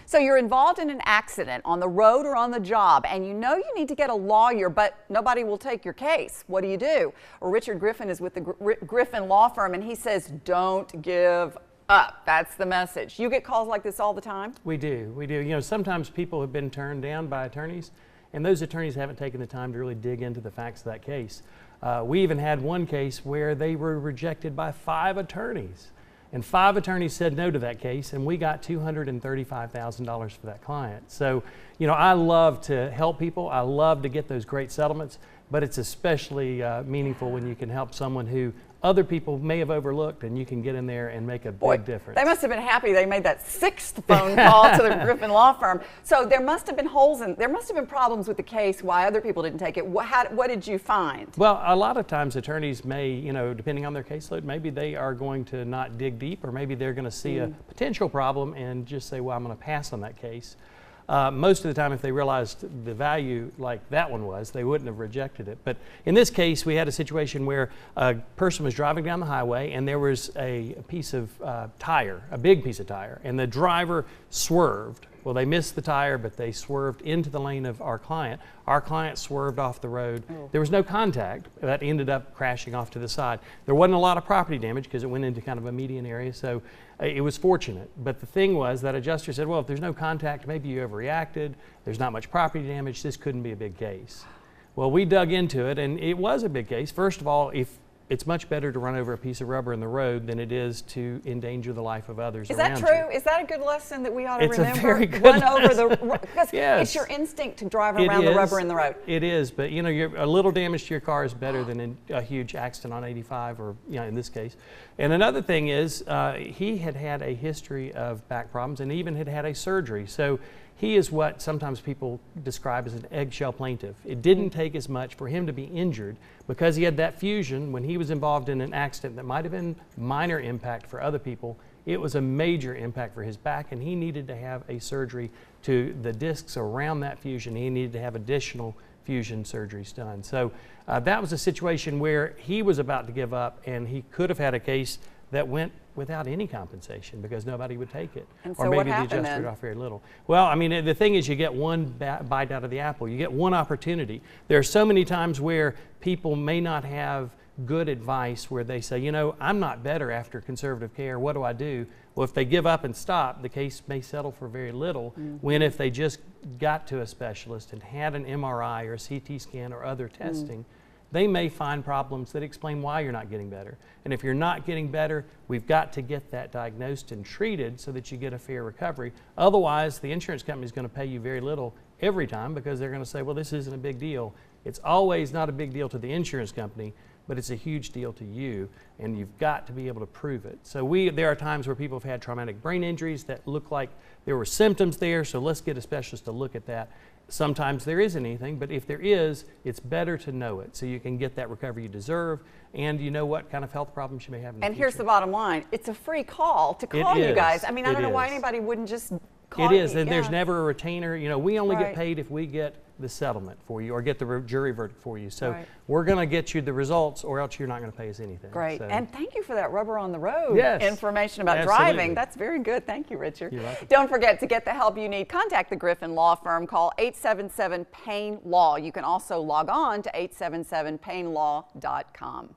So you're involved in an accident on the road or on the job, and you know you need to get a lawyer, but nobody will take your case. What do you do? Well, Richard Griffin is with the Griffin law firm, and he says, don't give up. That's the message. You get calls like this all the time? We do. You know, sometimes people have been turned down by attorneys, and those attorneys haven't taken the time to really dig into the facts of that case. We even had one case where they were rejected by 5 attorneys. And 5 attorneys said no to that case, and we got $235,000 for that client. So, you know, I love to help people. I love to get those great settlements, but it's especially meaningful when you can help someone who other people may have overlooked, and you can get in there and make a big difference. They must have been happy they made that 6th phone call to the Griffin law firm. So there must have been there must have been problems with the case why other people didn't take it. What did you find? Well, a lot of times attorneys may, you know, depending on their caseload, maybe they are going to not dig deep, or maybe they're going to see a potential problem and just say, well, I'm going to pass on that case. Most of the time, if they realized the value like that one was, they wouldn't have rejected it. But in this case, we had a situation where a person was driving down the highway, and there was a piece of tire, a big piece of tire, and the driver swerved. Well, they missed the tire, but they swerved into the lane of our client. Our client swerved off the road. There was no contact. That ended up crashing off to the side. There wasn't a lot of property damage because it went into kind of a median area, so it was fortunate. But the thing was that adjuster said, well, if there's no contact, maybe you overreacted. There's not much property damage. This couldn't be a big case. Well, we dug into it, and it was a big case. First of all, it's much better to run over a piece of rubber in the road than it is to endanger the life of others around you. Is that true? Is that a good lesson that we ought to remember? It's a very good Run lesson. over the because Yes. it's your instinct to drive around the rubber in the road. It is, but you know, a little damage to your car is better than a huge accident on 85, or you know, in this case. And another thing is, he had had a history of back problems, and even had had a surgery. So he is what sometimes people describe as an eggshell plaintiff. It didn't take as much for him to be injured because he had that fusion when he was involved in an accident that might have been minor impact for other people. It was a major impact for his back, and he needed to have a surgery to the discs around that fusion. He needed to have additional fusion surgeries done. So that was a situation where he was about to give up, and he could have had a case that went without any compensation because nobody would take it. And so or maybe what the happened adjuster then? off very little. Well, I mean, the thing is, you get one bite out of the apple. You get one opportunity. There are so many times where people may not have good advice where they say, you know, I'm not better after conservative care. What do I do? Well, if they give up and stop, the case may settle for very little, when if they just got to a specialist and had an MRI or a CT scan or other testing, they may find problems that explain why you're not getting better. And if you're not getting better, we've got to get that diagnosed and treated so that you get a fair recovery. Otherwise, the insurance company is going to pay you very little every time because they're going to say, well, this isn't a big deal. It's always not a big deal to the insurance company, but it's a huge deal to you, and you've got to be able to prove it. So there are times where people have had traumatic brain injuries that look like there were symptoms there, so let's get a specialist to look at that. Sometimes there isn't anything, but if there is, it's better to know it so you can get that recovery you deserve, and you know what kind of health problems you may have in the future. And here's the bottom line. It's a free call to call you guys. I mean, I don't know why anybody wouldn't just call you. It is, and there's never a retainer. You know, we only get Right. paid if we get the settlement for you or get the jury verdict for you. So we're going to get you the results, or else you're not going to pay us anything. Great. So. And thank you for that rubber on the road information about Absolutely. driving. That's very good. Thank you, Richard. You're welcome. Don't forget to get the help you need. Contact the Griffin Law Firm. Call 877-PAIN-LAW. You can also log on to 877painlaw.com.